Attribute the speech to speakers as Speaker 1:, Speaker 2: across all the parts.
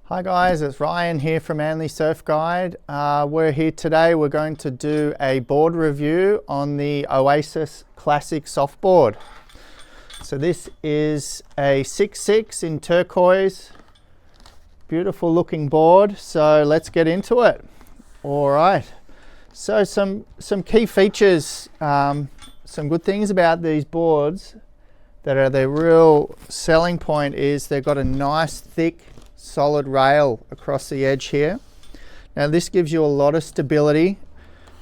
Speaker 1: Hi guys, it's Ryan here from Manly Surf Guide. We're here today, we're going to do a board review on the Oasis Classic Softboard. So this is a 6.6 in turquoise, beautiful looking board. So let's get into it. All right, so some key features, some good things about these boards that are their real selling point is they've got a nice thick solid rail across the edge here. Now this gives you a lot of stability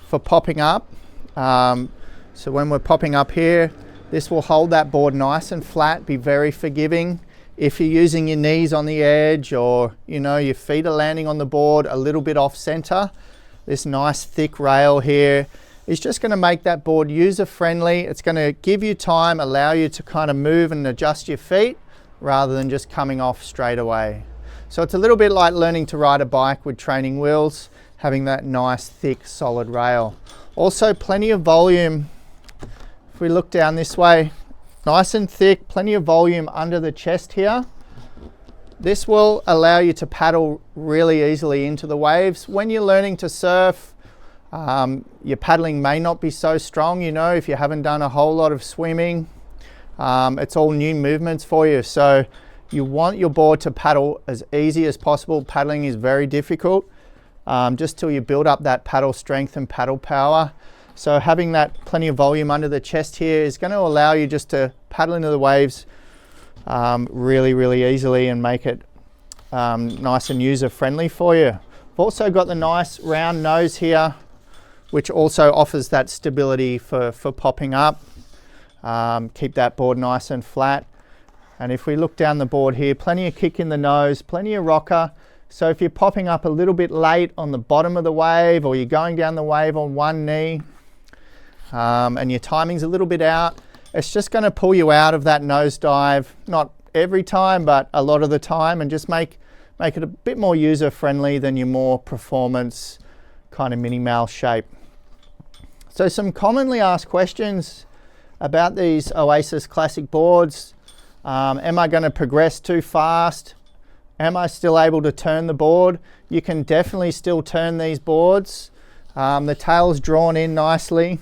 Speaker 1: for popping up. So when we're popping up here, this will hold that board nice and flat, be very forgiving. If you're using your knees on the edge or your feet are landing on the board a little bit off center, this nice thick rail here is just going to make that board user friendly. It's going to give you time, allow you to kind of move and adjust your feet rather than just coming off straight away. So it's a little bit like learning to ride a bike with training wheels, having that nice thick solid rail. Also plenty of volume. If we look down this way, nice and thick, plenty of volume under the chest here. This will allow you to paddle really easily into the waves. When you're learning to surf, your paddling may not be so strong, if you haven't done a whole lot of swimming. It's all new movements for you. So you want your board to paddle as easy as possible. Paddling is very difficult, just till you build up that paddle strength and paddle power. So having that plenty of volume under the chest here is going to allow you just to paddle into the waves really easily and make it nice and user friendly for you. I've also got the nice round nose here, which also offers that stability for popping up. Keep that board nice and flat. And if we look down the board here, plenty of kick in the nose, plenty of rocker. So if you're popping up a little bit late on the bottom of the wave, or you're going down the wave on one knee, and your timing's a little bit out, it's just going to pull you out of that nosedive. Not every time, but a lot of the time, and just make it a bit more user friendly than your more performance kind of mini mouse shape. So some commonly asked questions about these Oasis Classic boards. Am I going to progress too fast? Am I still able to turn the board? You can definitely still turn these boards. The tail's drawn in nicely,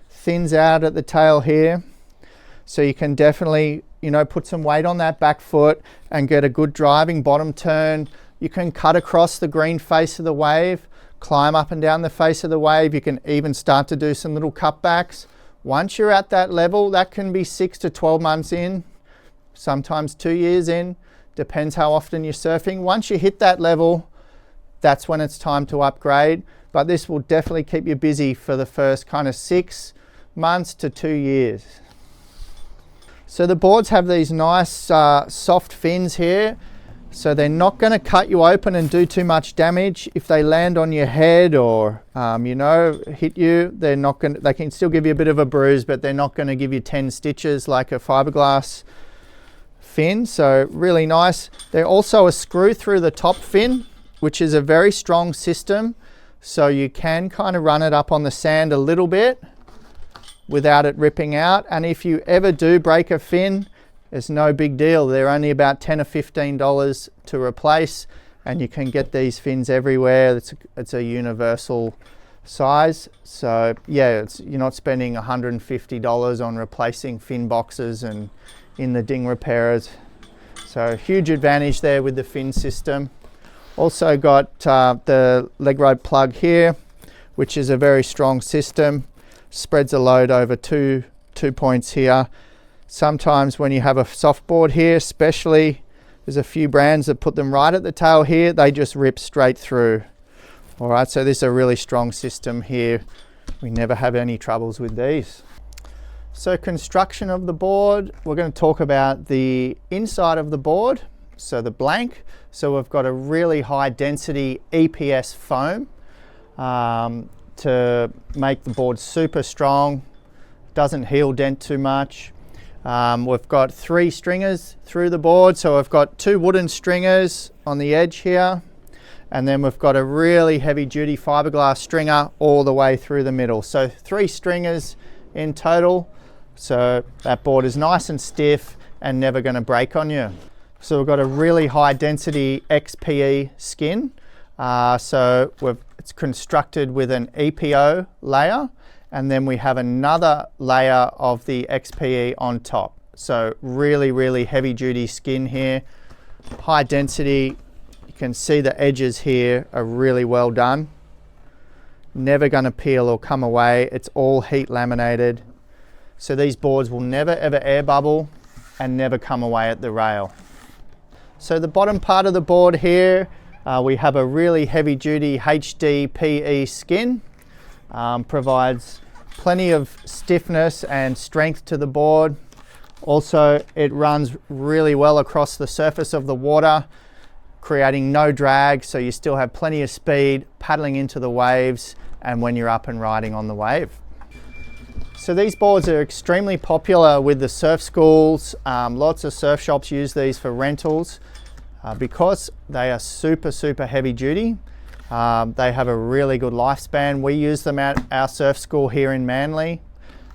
Speaker 1: thins out at the tail here. So you can definitely, put some weight on that back foot and get a good driving bottom turn. You can cut across the green face of the wave, climb up and down the face of the wave. You can even start to do some little cutbacks. Once you're at that level, that can be 6 to 12 months in. Sometimes 2 years in, depends how often you're surfing. Once you hit that level, that's when it's time to upgrade. But this will definitely keep you busy for the first kind of 6 months to 2 years. So the boards have these nice soft fins here. So they're not going to cut you open and do too much damage. If they land on your head or hit you, they can still give you a bit of a bruise, but they're not going to give you 10 stitches like a fiberglass fin. So really nice. They're also a screw through the top fin, which is a very strong system. So you can kind of run it up on the sand a little bit without it ripping out. And if you ever do break a fin, it's no big deal. They're only about $10 or $15 to replace, and you can get these fins everywhere. It's a universal size. So yeah, you're not spending $150 on replacing fin boxes and in the ding repairers. So huge advantage there with the fin system. Also got the leg rope plug here, which is a very strong system. Spreads the load over two points here. Sometimes when you have a softboard here, especially, there's a few brands that put them right at the tail here, they just rip straight through. All right, so this is a really strong system here. We never have any troubles with these. So construction of the board, we're going to talk about the inside of the board, so the blank. So we've got a really high density EPS foam to make the board super strong, doesn't heel dent too much. We've got 3 stringers through the board, so we've got 2 wooden stringers on the edge here, and then we've got a really heavy duty fiberglass stringer all the way through the middle. So 3 stringers in total. So that board is nice and stiff and never going to break on you. So we've got a really high density XPE skin. It's constructed with an EPO layer, and then we have another layer of the XPE on top. So really, really heavy duty skin here, high density. You can see the edges here are really well done. Never gonna peel or come away. It's all heat laminated. So these boards will never ever air bubble and never come away at the rail. So the bottom part of the board here, we have a really heavy duty HDPE skin. Provides plenty of stiffness and strength to the board. Also, it runs really well across the surface of the water, creating no drag, so you still have plenty of speed paddling into the waves and when you're up and riding on the wave. So these boards are extremely popular with the surf schools. Lots of surf shops use these for rentals because they are super, super heavy duty. They have a really good lifespan. We use them at our surf school here in Manly.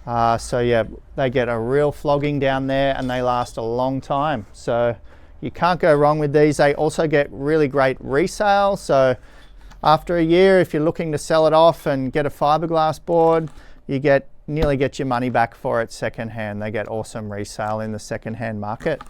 Speaker 1: So yeah, they get a real flogging down there and they last a long time. So you can't go wrong with these. They also get really great resale. So after a year, if you're looking to sell it off and get a fiberglass board, you nearly get your money back for it secondhand. They get awesome resale in the secondhand market.